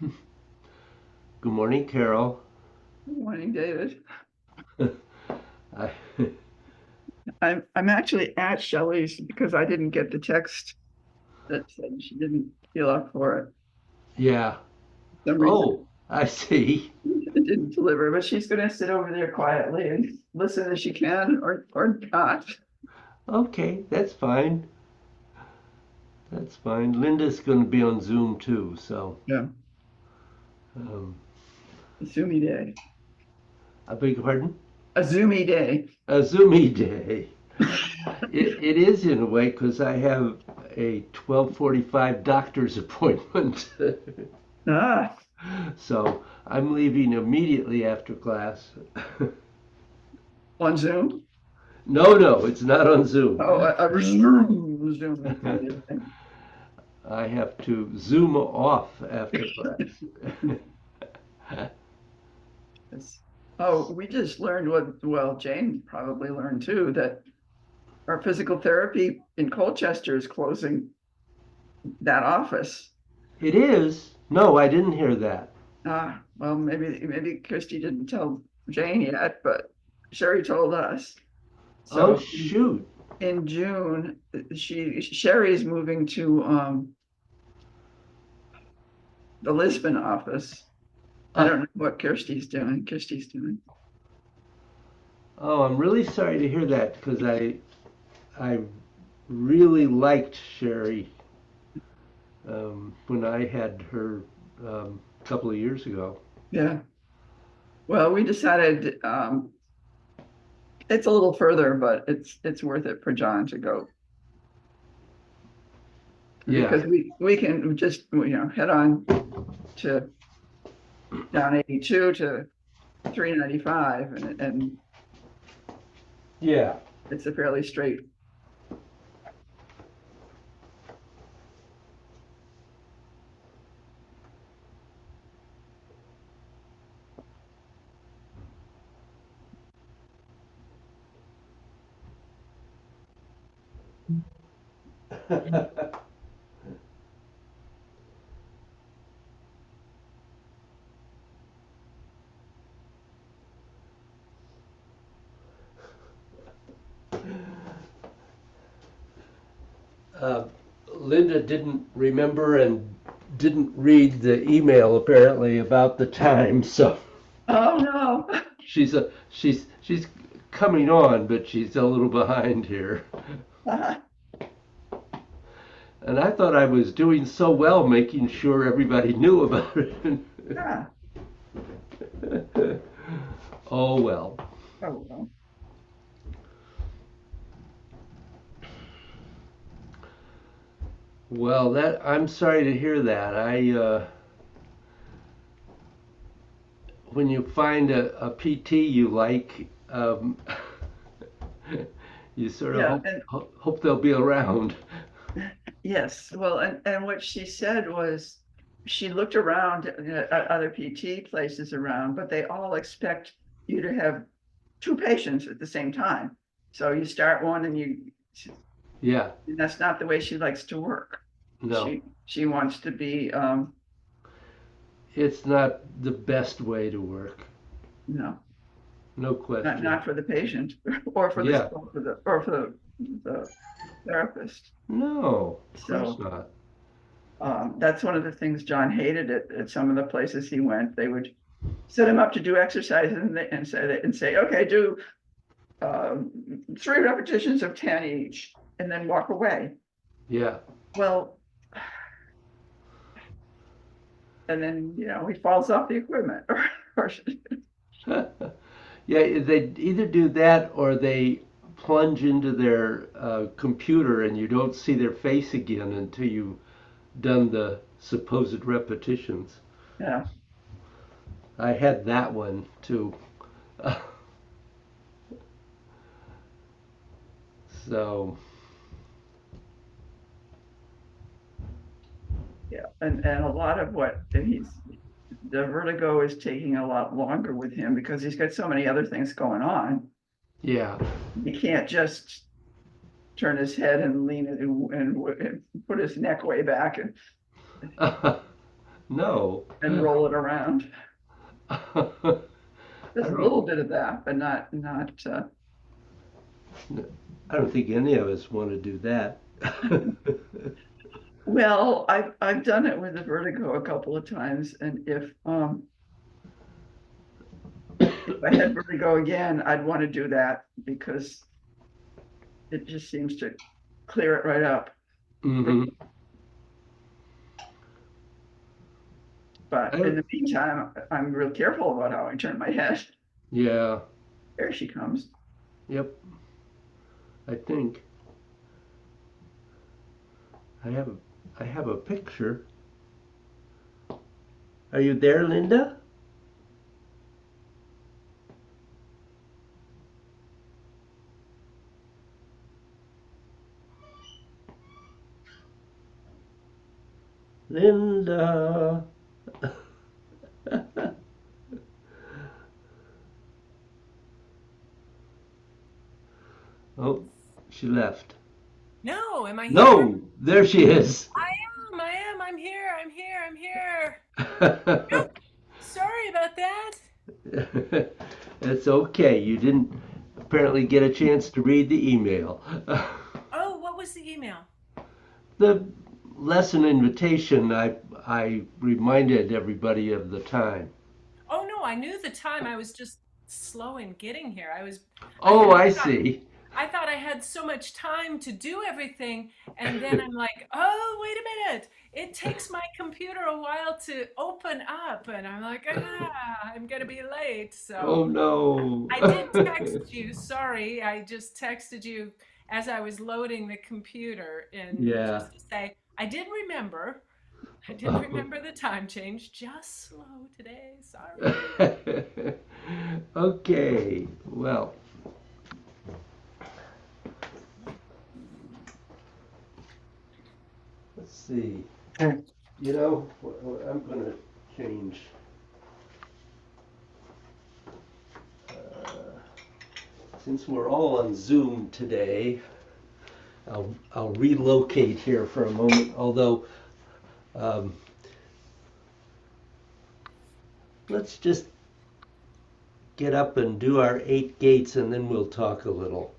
Good morning, Carol. Good morning, David. I, I'm actually at Shelley's because I didn't get the text that said she didn't feel up for it. yeah. For some reason Oh, I see. it didn't deliver, but she's gonna sit over there quietly and listen as she can or not. Okay, that's fine. That's fine. Linda's going to be on Zoom too, so Yeah, um, Zoomy day. I beg your pardon? A Zoomy day. A Zoomy day. It is in a way because I have a 12:45 doctor's appointment. Ah, So I'm leaving immediately after class. on Zoom. No, it's not on Zoom. Oh, a Zoom kind of thing. I have to Zoom off after class. It's- Oh, we just learned well, Jane probably learned too, that our physical therapy in Colchester is closing that office. It is? No, I didn't hear that. Well, maybe Christy didn't tell Jane yet, but Sherry told us. Oh, So shoot. in June, Sherry is moving to the Lisbon office. I Uh, don't know what Kirsty's doing. Kirsty's doing. oh, I'm really sorry to hear that because I really liked Sherry when I had her a couple of years ago. Yeah. Well, we decided it's a little further, but it's worth it for John to go Yeah, because we can just head on to down 82 to 395 and yeah. it's a fairly straight. uh, Linda didn't remember and didn't read the email apparently about the time, so Oh no. she's coming on, but she's a little behind here. And I thought I was doing so well making sure everybody knew about it. Yeah. Oh well. Oh well. Well, that I'm sorry to hear that. When you find a PT you like, you sort of Yeah, hope and hope they'll be around. yes, well, and what she said was she looked around at other PT places around, but they all expect you to have two patients at the same time. So you start one and Yeah, and that's not the way she likes to work. no, She wants to be it's not the best way to work. no, No not question. not for the patient or for Yeah, the therapist. no, of course So not. that's one of the things John hated at some of the places he went. They would set him up to do exercises and say, okay, do 3 repetitions of 10 each, and then walk away. Yeah. Well, and then he falls off the equipment, or Yeah, they either do that or they plunge into their computer and you don't see their face again until you've done the supposed repetitions. yeah, I had that one too. So, yeah, and a lot of what the vertigo is taking a lot longer with him because he's got so many other things going on. yeah. He can't just turn his head and lean it and put his neck way back. And No. and roll it around. I There's a don't, little bit of that, but not. I don't think any of us want to do that. Well, I've done it with the vertigo a couple of times, and if I had vertigo again, I'd want to do that because it just seems to clear it right up. Hmm. But in the meantime, I'm real careful about how I turn my head. Yeah. There she comes. Yep. I think I have a I have a picture. Are you there, Linda? Linda. Oh, she left. No, am I here? No, there she is. I'm here, I'm here. Nope, sorry about that. It's okay. You didn't apparently get a chance to read the email. Oh, what was the email? The lesson invitation, I reminded everybody of the time. Oh no, I knew the time. I was just slow in getting here. I Oh, I see. I thought I had so much time to do everything, and then I'm like, oh, wait a minute. It takes my computer a while to open up, and I'm like, I'm gonna be late. Oh So no. I did text you. Sorry, I just texted you as I was loading the computer, and Yeah. just to say, I did remember. I did remember the time change. Just slow today. Sorry. Okay. Well, let's see. You know, I'm going to change. Uh, since we're all on Zoom today, I'll relocate here for a moment. Although, um, let's just get up and do our 8 gates, and then we'll talk a little.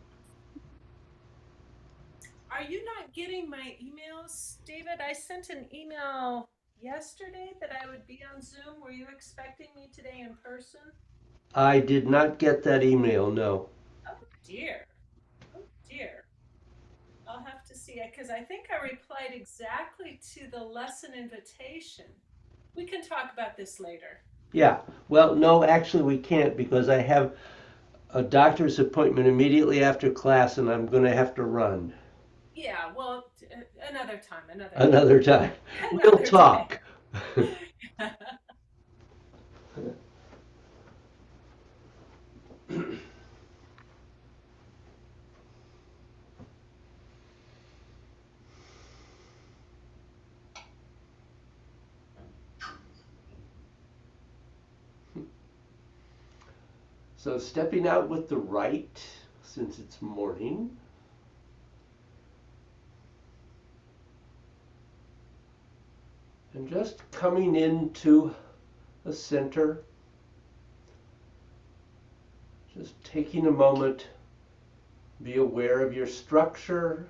Are you not getting my emails, David? I sent an email yesterday that I would be on Zoom. Were you expecting me today in person? I did not get that email. No. Oh dear. Oh dear. I'll have to see it because I think I replied exactly to the lesson invitation. We can talk about this later. Yeah. Well, no, actually, we can't because I have a doctor's appointment immediately after class, and I'm going to have to run Yeah, well, another time, another time, another time. We'll another day. talk. So, stepping out with the right, since it's morning, and just coming into the center, just taking a moment, be aware of your structure,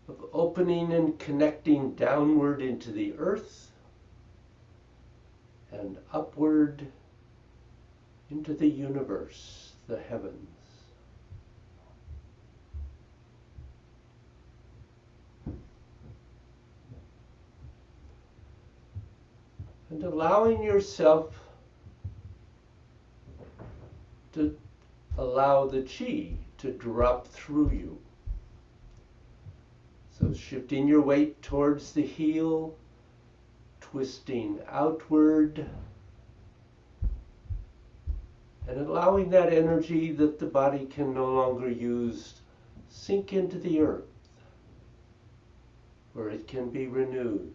of opening and connecting downward into the earth and upward into the universe, the heavens. And allowing yourself to allow the chi to drop through you. So shifting your weight towards the heel, twisting outward, and allowing that energy that the body can no longer use sink into the earth, where it can be renewed.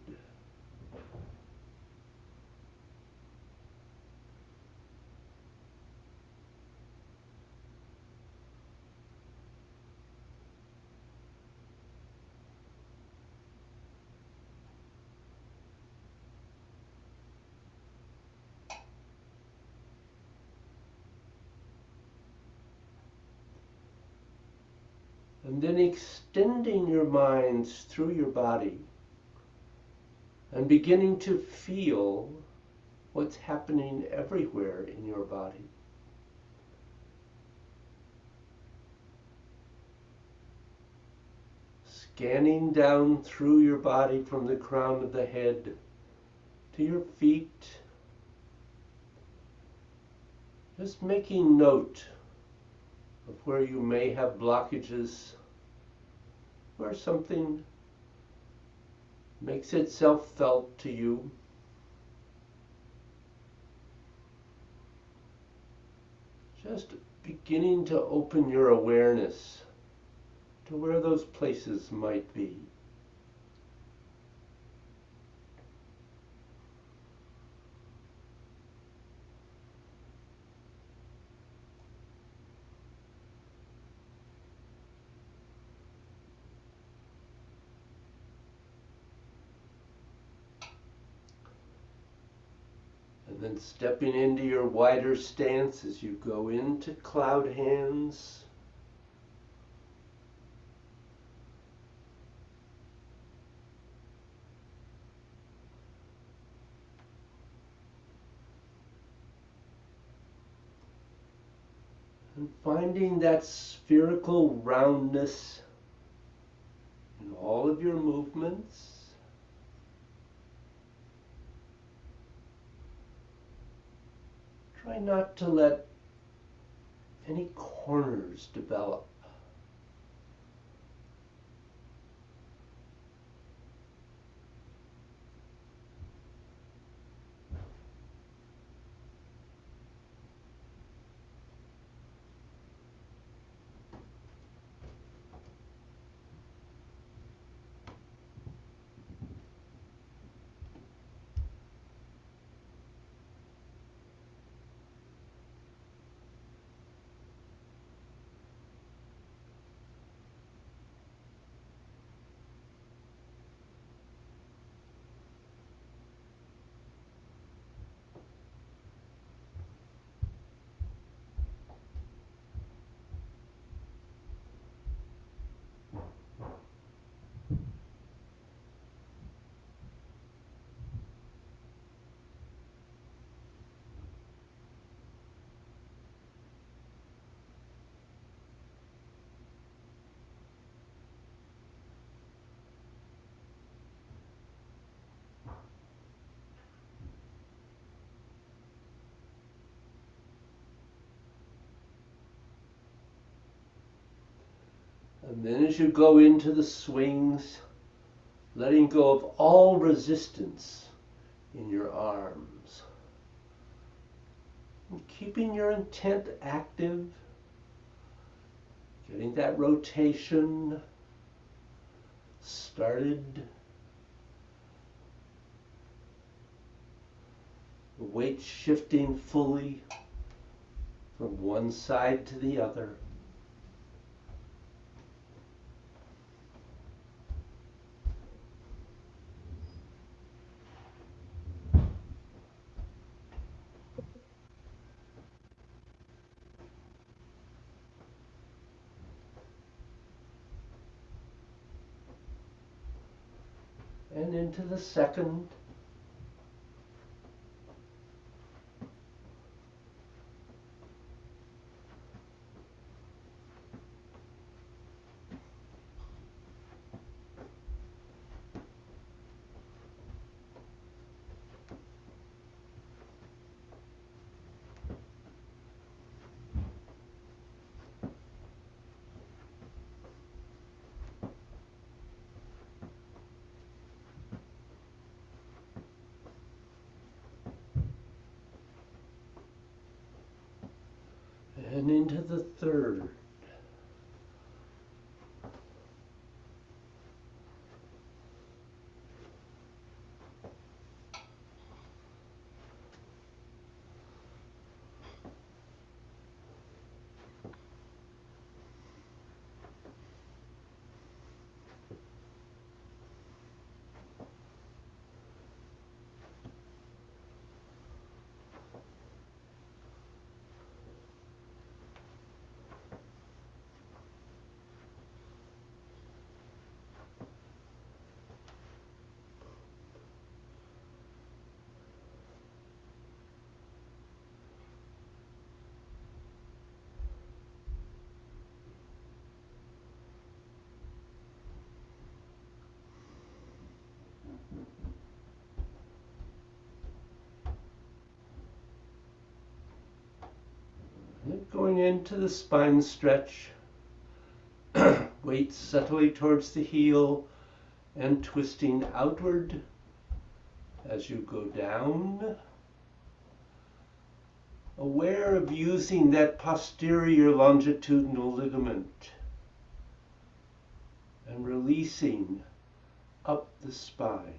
And then extending your minds through your body and beginning to feel what's happening everywhere in your body. Scanning down through your body from the crown of the head to your feet. Just making note of where you may have blockages, where something makes itself felt to you. Just beginning to open your awareness to where those places might be. And then stepping into your wider stance as you go into cloud hands. And finding that spherical roundness in all of your movements. Try not to let any corners develop. And then as you go into the swings, letting go of all resistance in your arms. And keeping your intent active, getting that rotation started. The weight shifting fully from one side to the other. And into the second. And into the third. Going into the spine stretch, weight subtly towards the heel and twisting outward as you go down. Aware of using that posterior longitudinal ligament and releasing up the spine.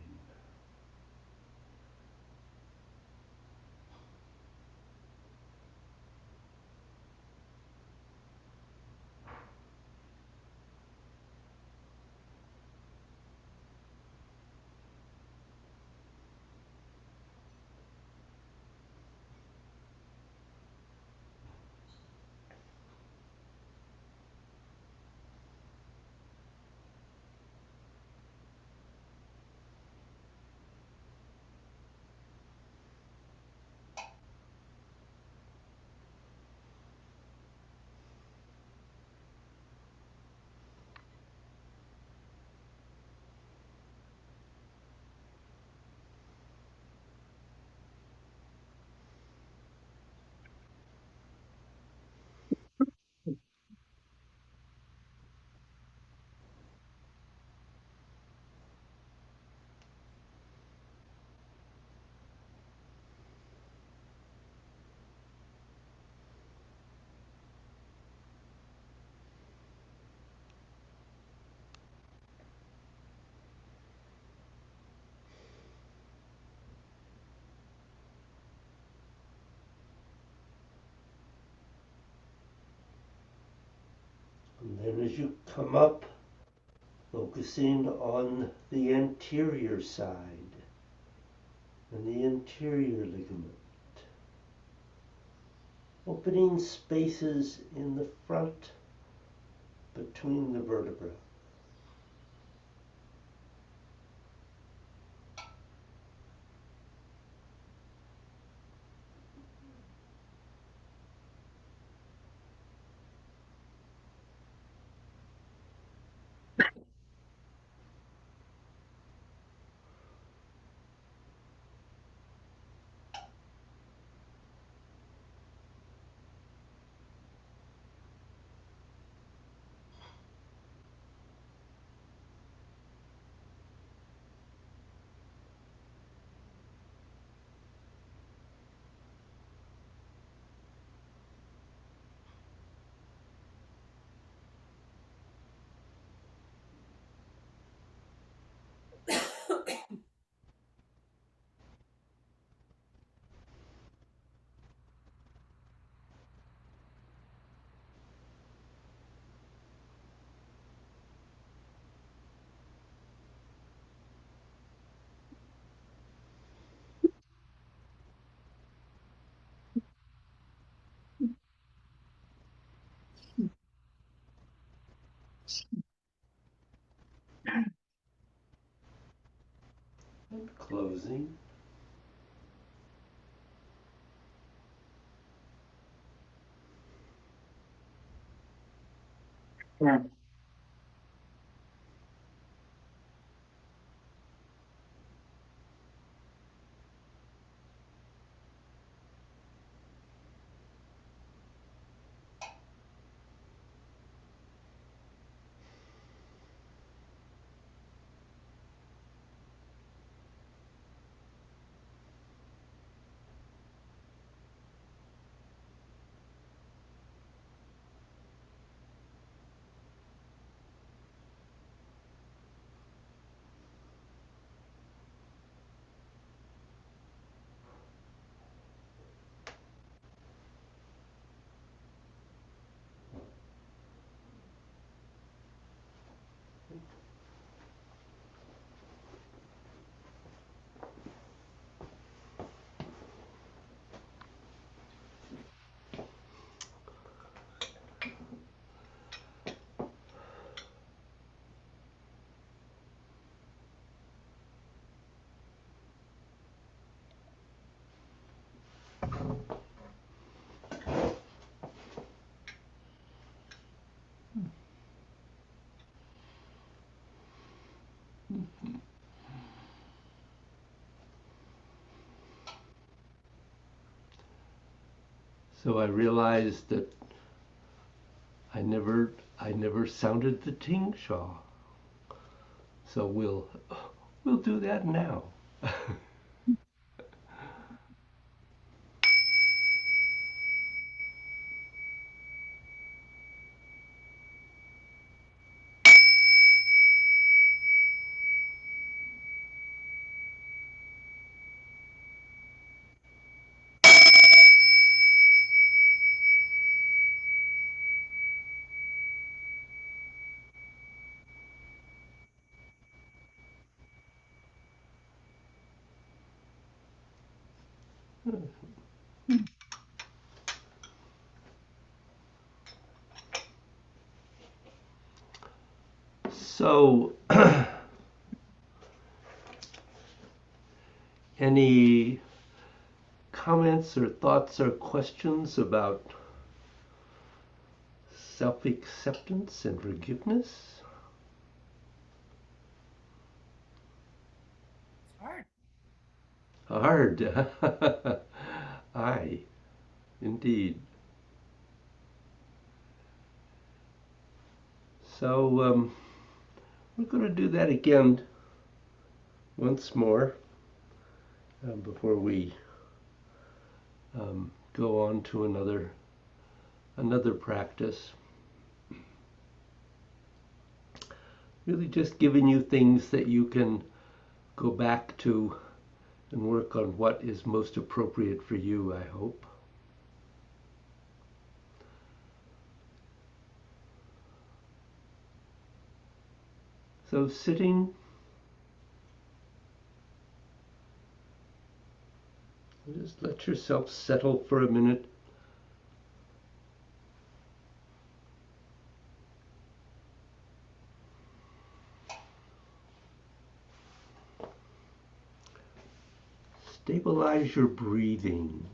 And then as you come up, focusing on the anterior side and the anterior ligament, opening spaces in the front between the vertebrae. And closing. Yeah. So I realized that I never sounded the ting shaw. So we'll do that now. So any comments or thoughts or questions about self-acceptance and forgiveness? It's hard. Hard. Aye, indeed. So we're going to do that again once more before we go on to another practice. Really just giving you things that you can go back to and work on what is most appropriate for you, I hope. So sitting, just let yourself settle for a minute. Stabilize your breathing.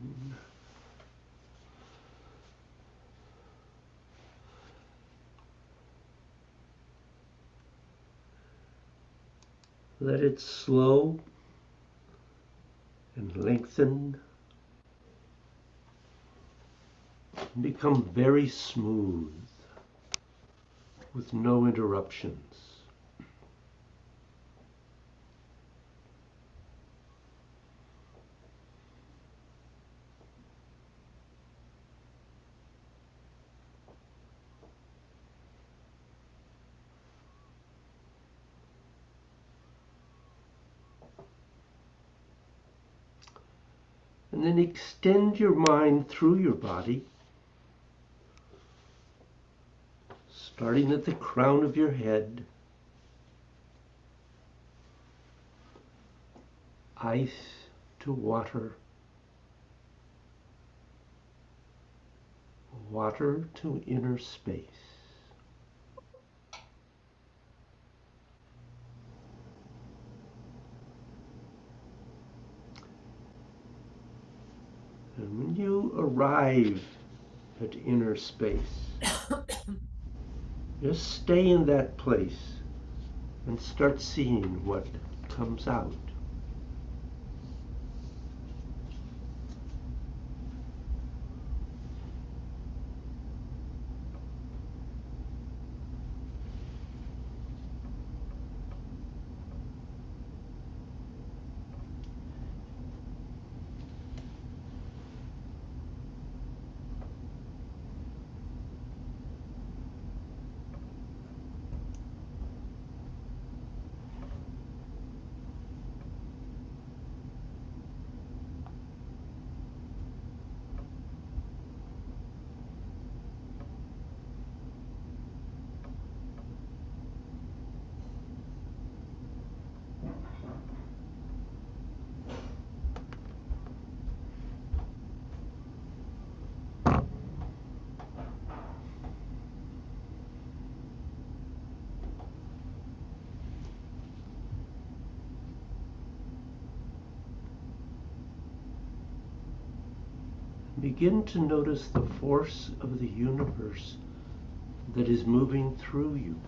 Let it slow and lengthen and become very smooth with no interruptions. And then extend your mind through your body, starting at the crown of your head, ice to water, water to inner space. And when you arrive at inner space, just stay in that place and start seeing what comes out. Begin to notice the force of the universe that is moving through you.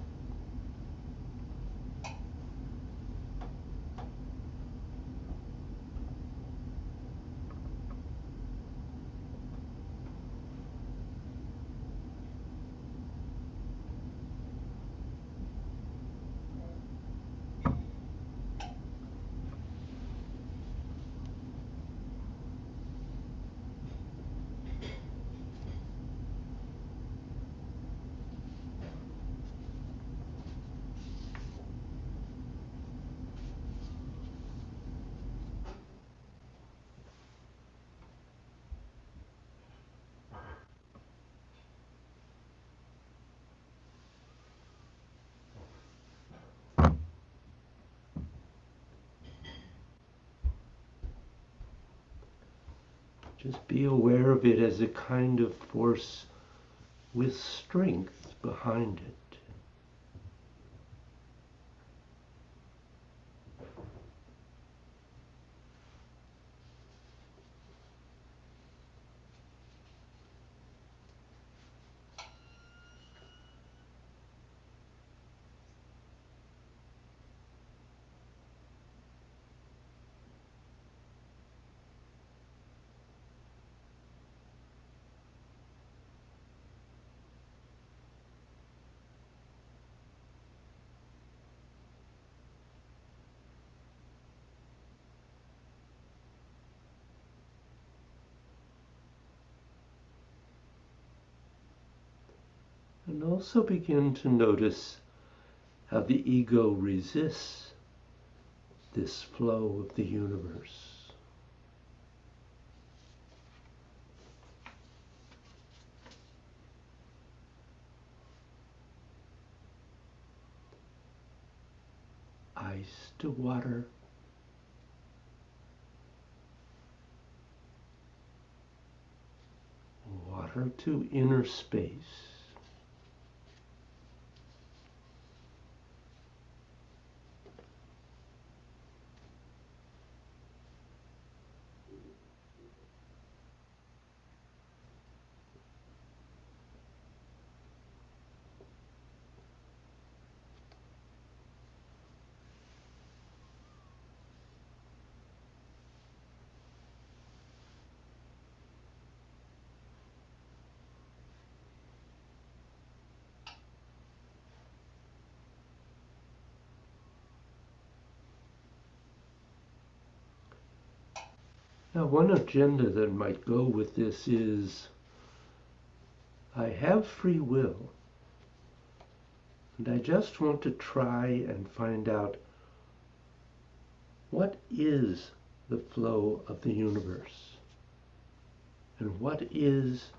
Just be aware of it as a kind of force with strength behind it. And also begin to notice how the ego resists this flow of the universe. Ice to water, water to inner space. Now, one agenda that might go with this is I have free will, and I just want to try and find out what is the flow of the universe and what is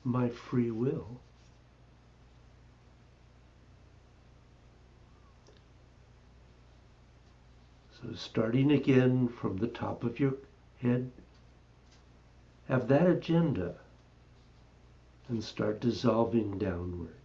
my free will. So, starting again from the top of your head, have that agenda and start dissolving downward.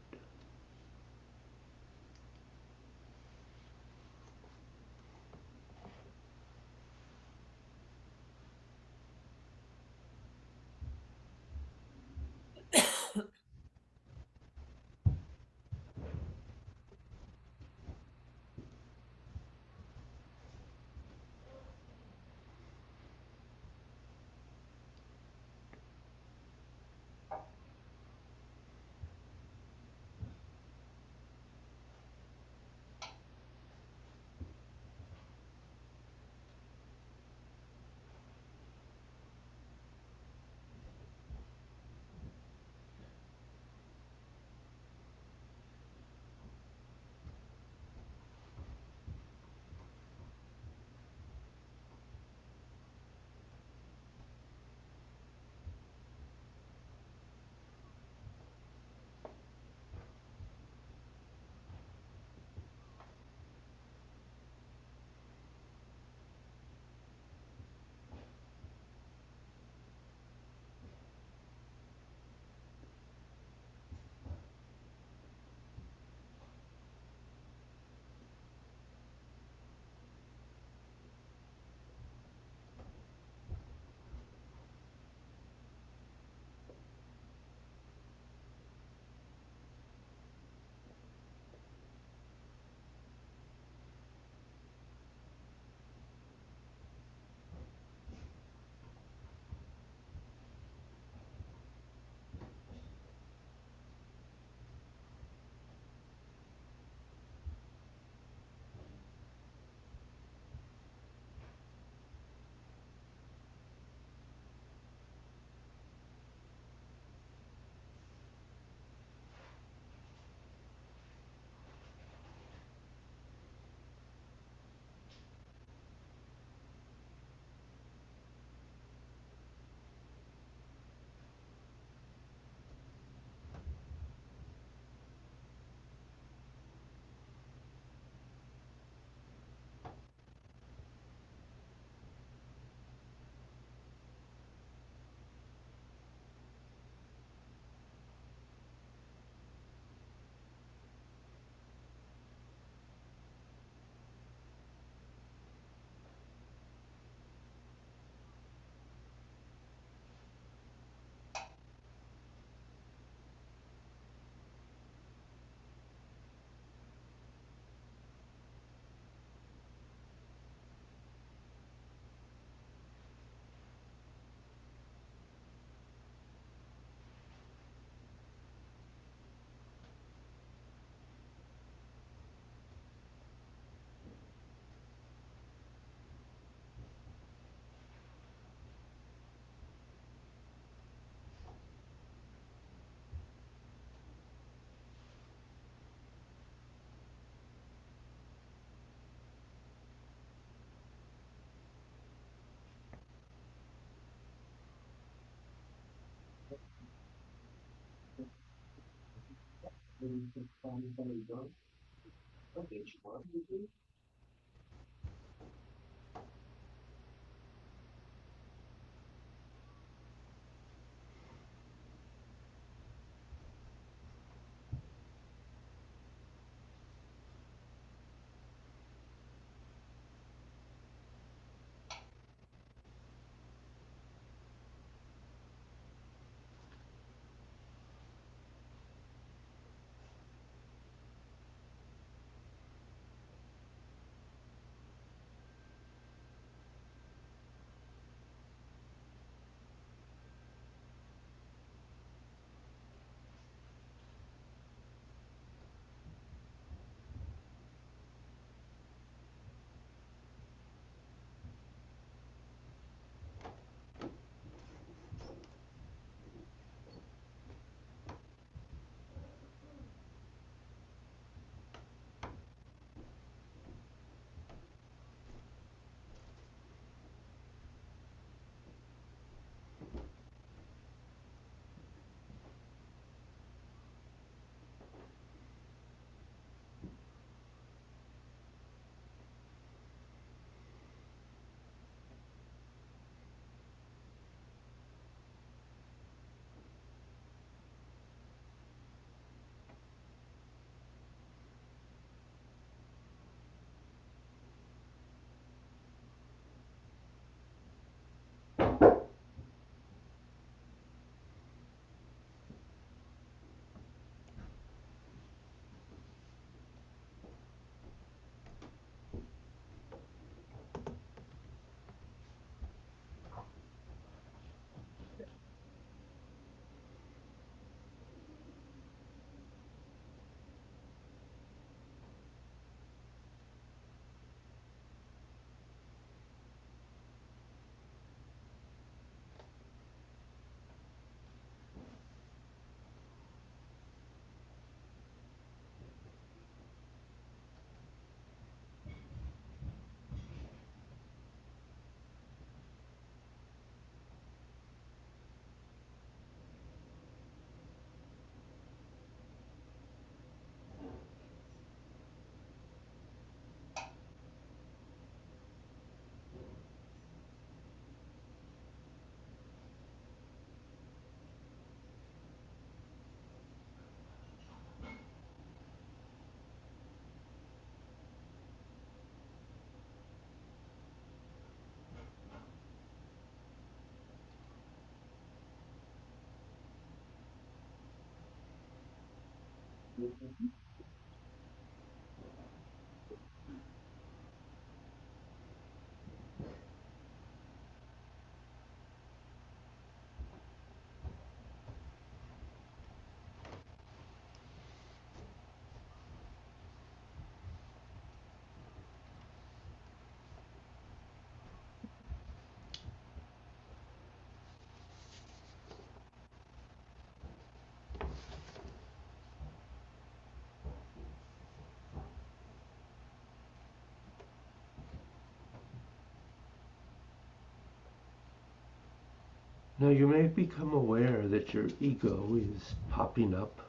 Now you may become aware that your ego is popping up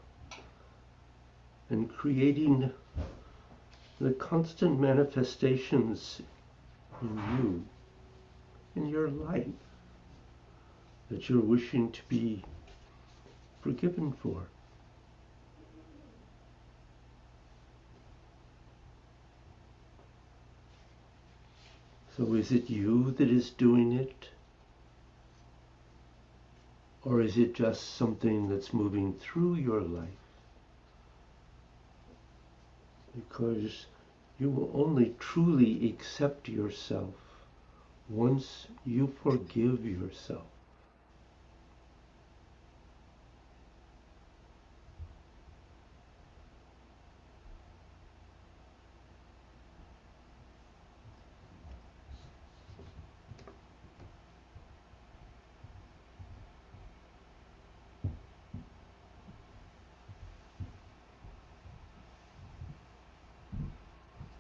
and creating the constant manifestations in you, in your life, that you're wishing to be forgiven for. So is it you that is doing it? Or is it just something that's moving through your life? Because you will only truly accept yourself once you forgive yourself.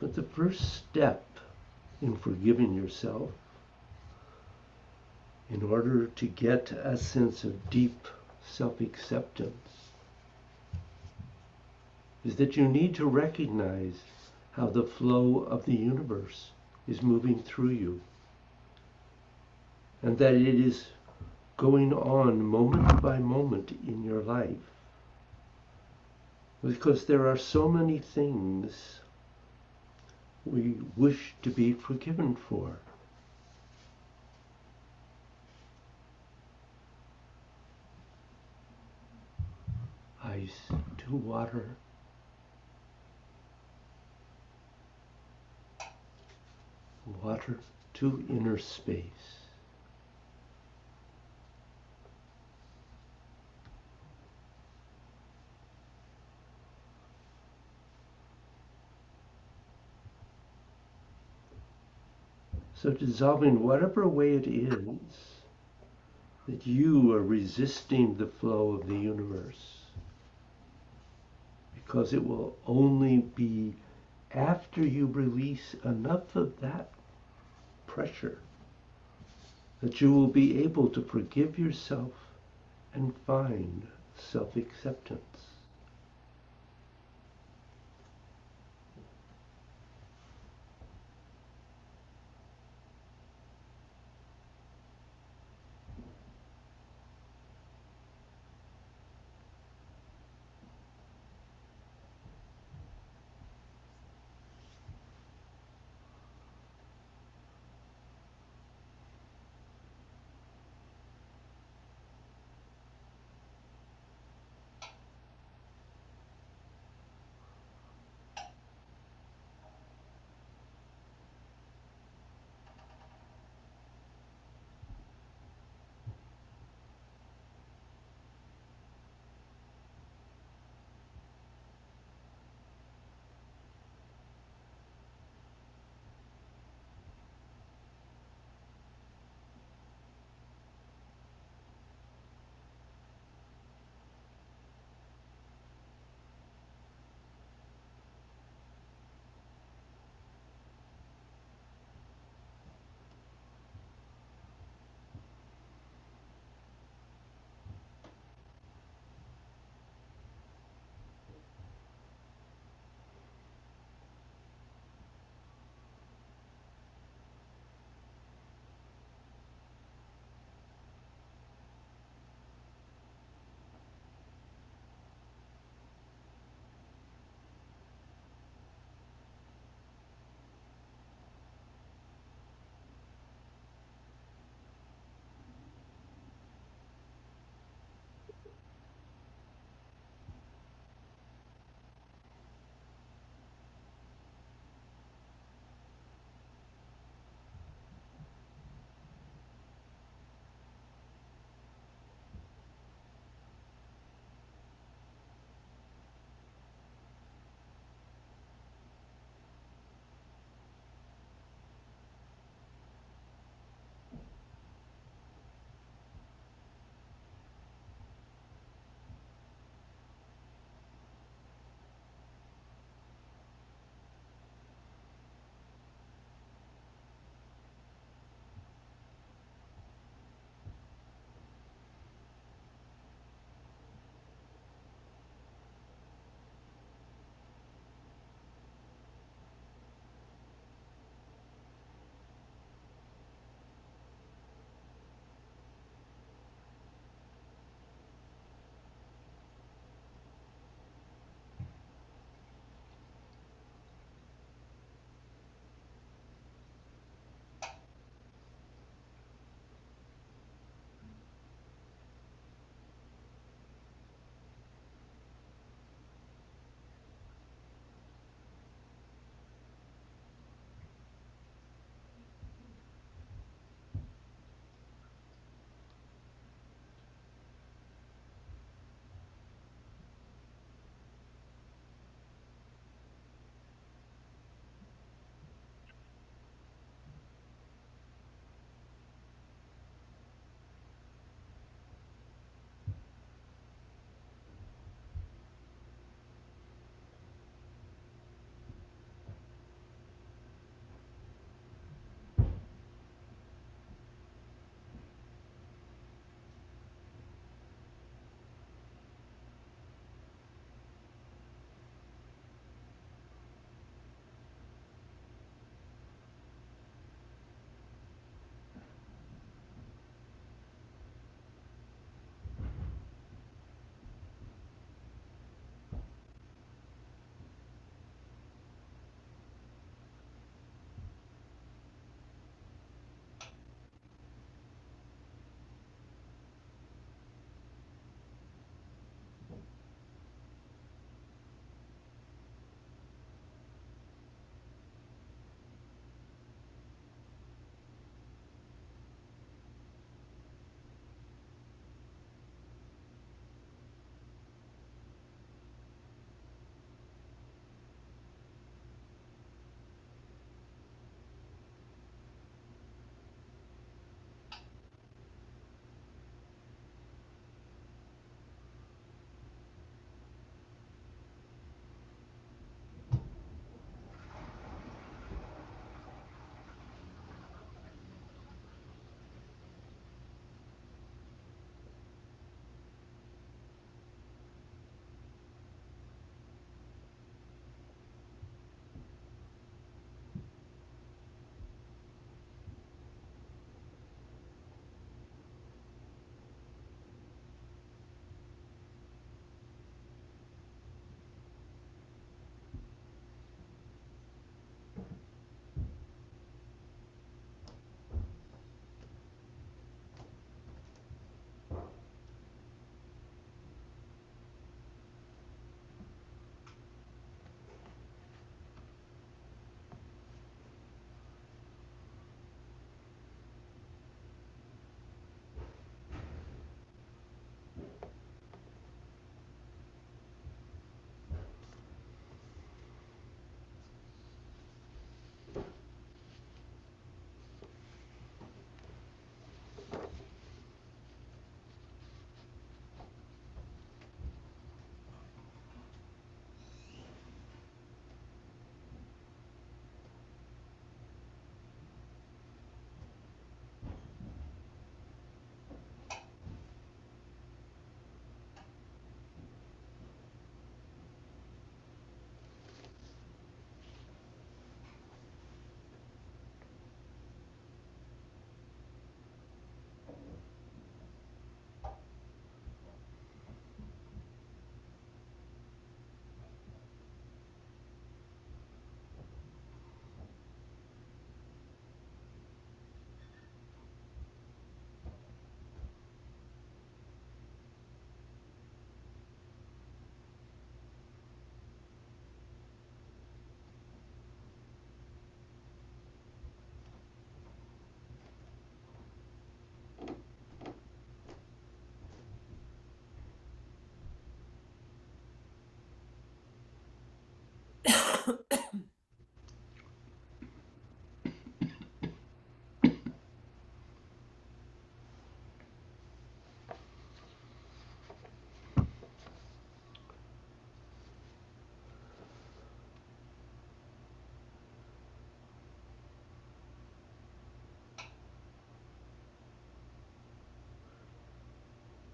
But the first step in forgiving yourself, in order to get a sense of deep self-acceptance, is that you need to recognize how the flow of the universe is moving through you, and that it is going on moment by moment in your life. Because there are so many things we wish to be forgiven for. Ice to water. Water to inner space. So dissolving whatever way it is that you are resisting the flow of the universe, because it will only be after you release enough of that pressure that you will be able to forgive yourself and find self-acceptance.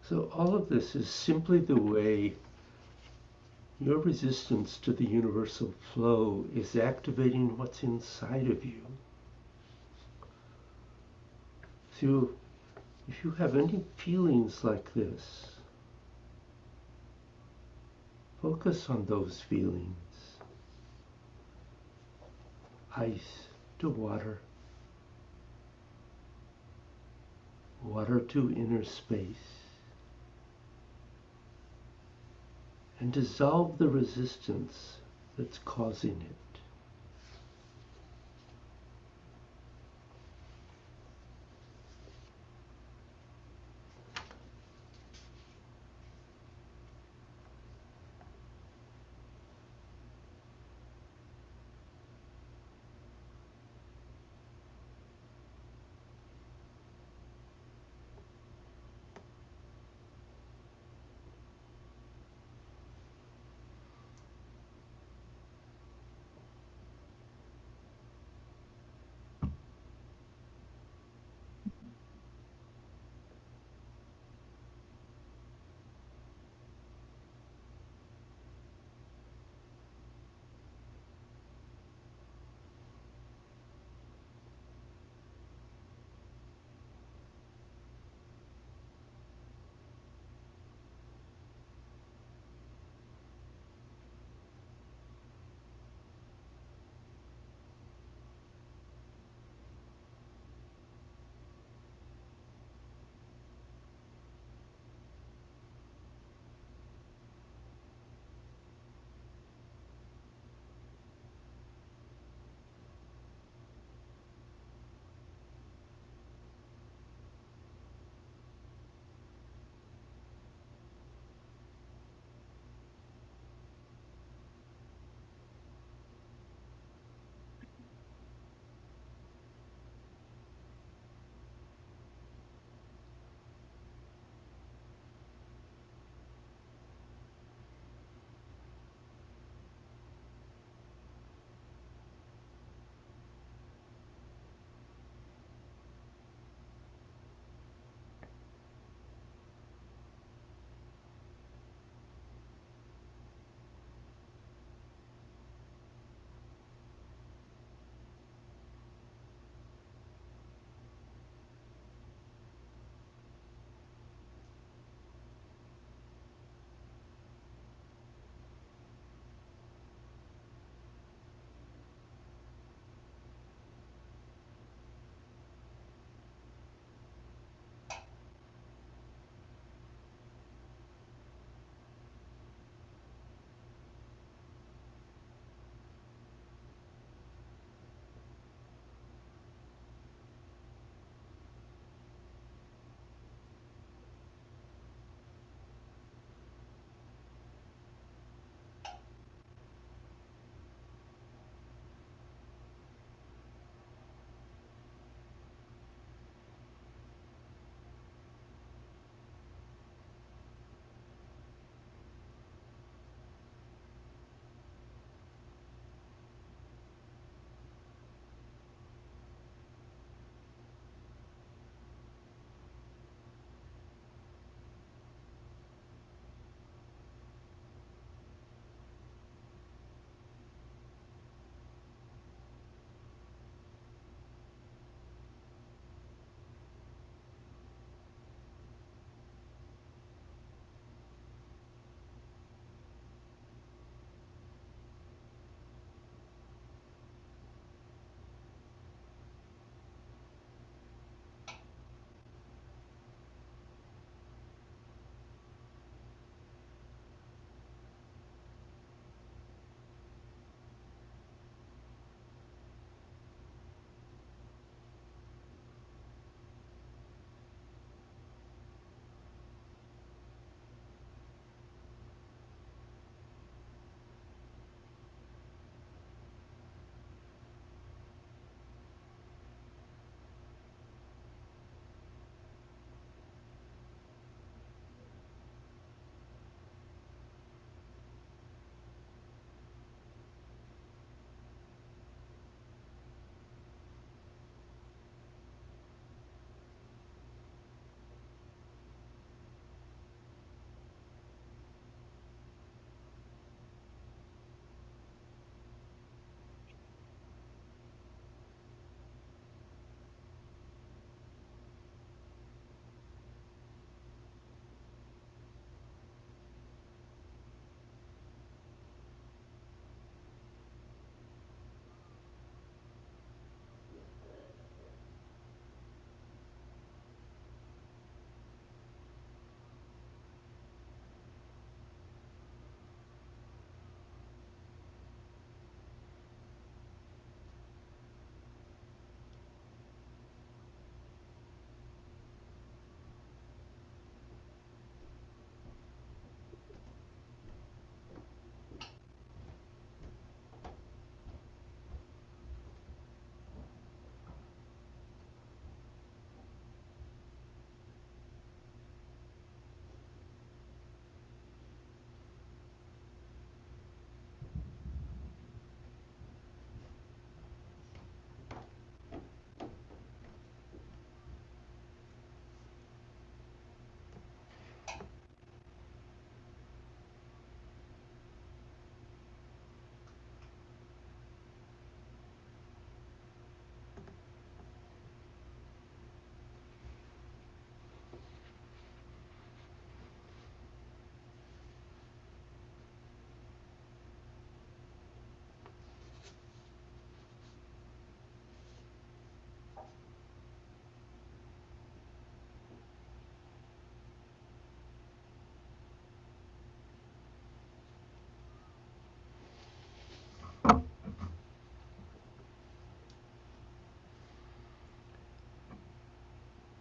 So all of this is simply the way your resistance to the universal flow is activating what's inside of you. So if you have any feelings like this, focus on those feelings. Ice to water, water to inner space, and dissolve the resistance that's causing it.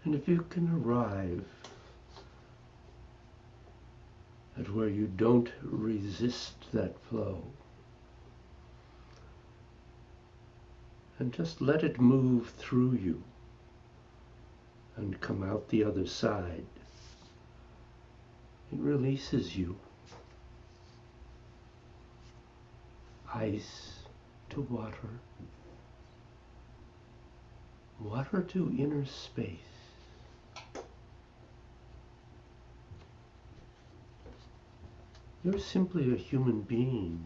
And if you can arrive at where you don't resist that flow, and just let it move through you and come out the other side, it releases you. Ice to water, water to inner space. You're simply a human being.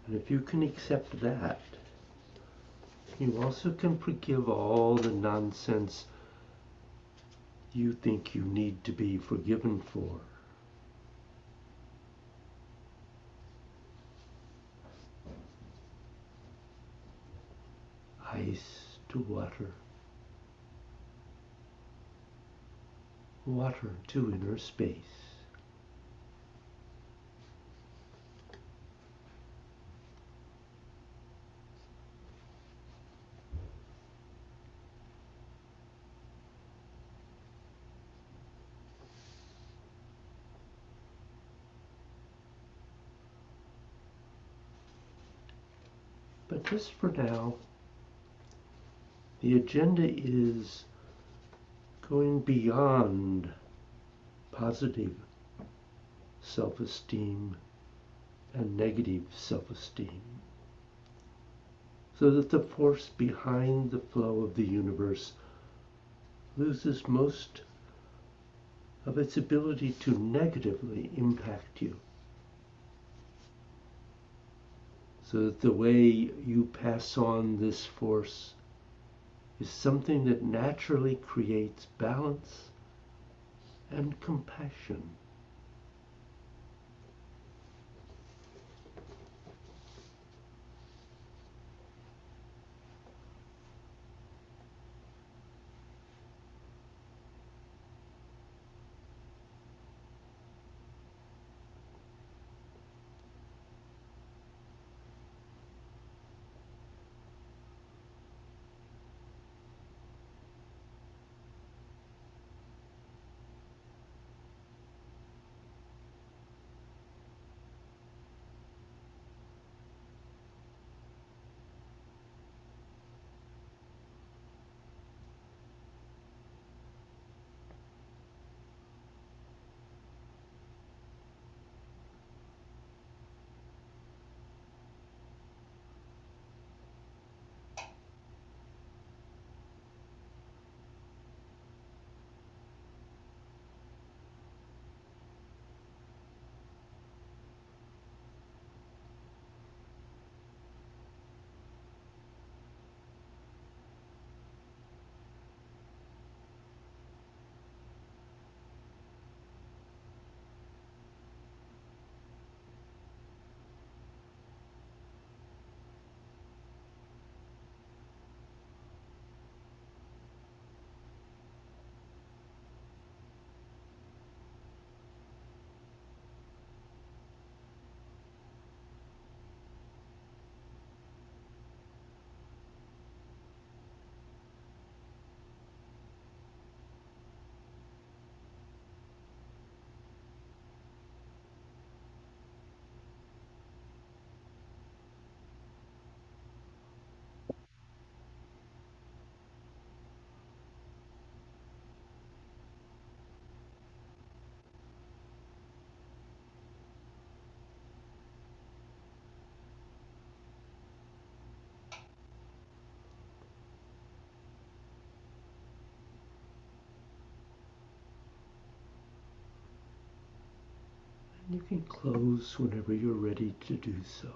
And if you can accept that, you also can forgive all the nonsense you think you need to be forgiven for. Ice to water, water to inner space. But just for now, the agenda is going beyond positive self-esteem and negative self-esteem, so that the force behind the flow of the universe loses most of its ability to negatively impact you, so that the way you pass on this force is something that naturally creates balance and compassion. And you can close whenever you're ready to do so.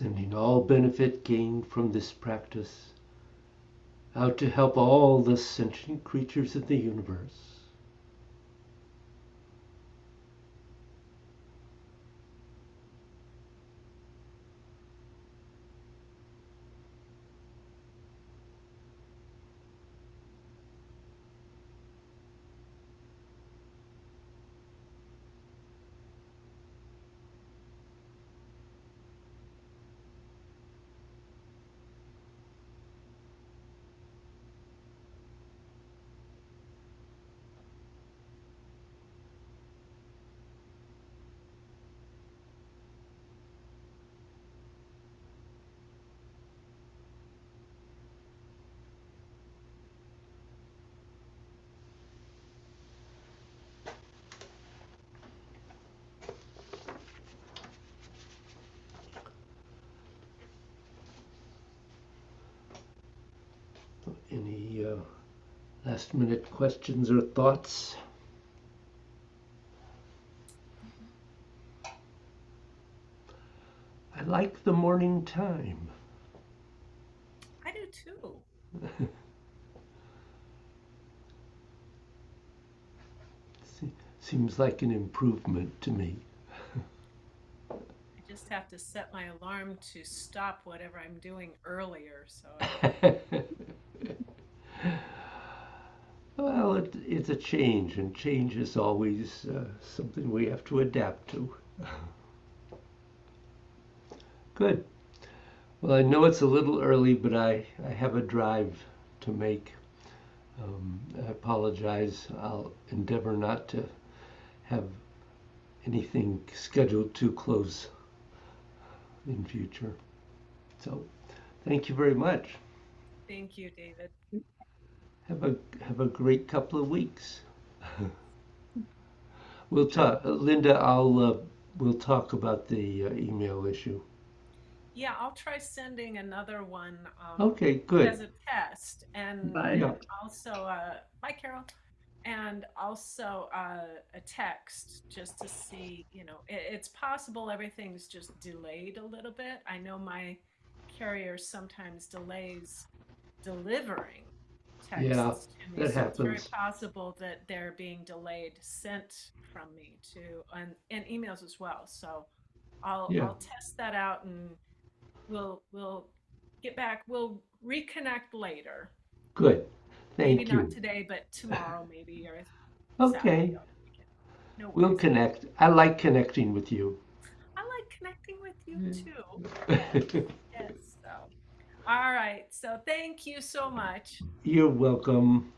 sending all benefit gained from this practice out to help all the sentient creatures of the universe. Any last minute questions or thoughts? I like the morning time. I do too. Seems like an improvement to me. I just have to set my alarm to stop whatever I'm doing earlier. So Well, it's a change, and change is always something we have to adapt to. Good. Well, I know it's a little early, but I have a drive to make. I apologize. I'll endeavor not to have anything scheduled too close in future. So, thank you very much. thank you, David. Have a great couple of weeks. We'll talk, Linda. We'll talk about the email issue. Yeah, I'll try sending another one Okay, good. as a test, and Bye. Yeah, also bye, Carol, and also a text just to see. It's possible everything's just delayed a little bit. I know my carrier sometimes delays delivering yeah, texts to me, that so it's very happens. possible that they're being delayed sent from me to and emails as well. So Yeah, I'll test that out, and we'll get back. We'll reconnect later. good. Maybe Thank not you. today, but tomorrow maybe, or Saturday Okay, or the weekend. No we'll worries. connect. I like connecting with you. I like connecting with you too. Yes. Yes. So, all right. So, thank you so much. You're welcome.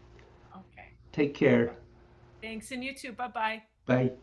Okay. Take care. Thanks. And you too. Bye bye. Bye.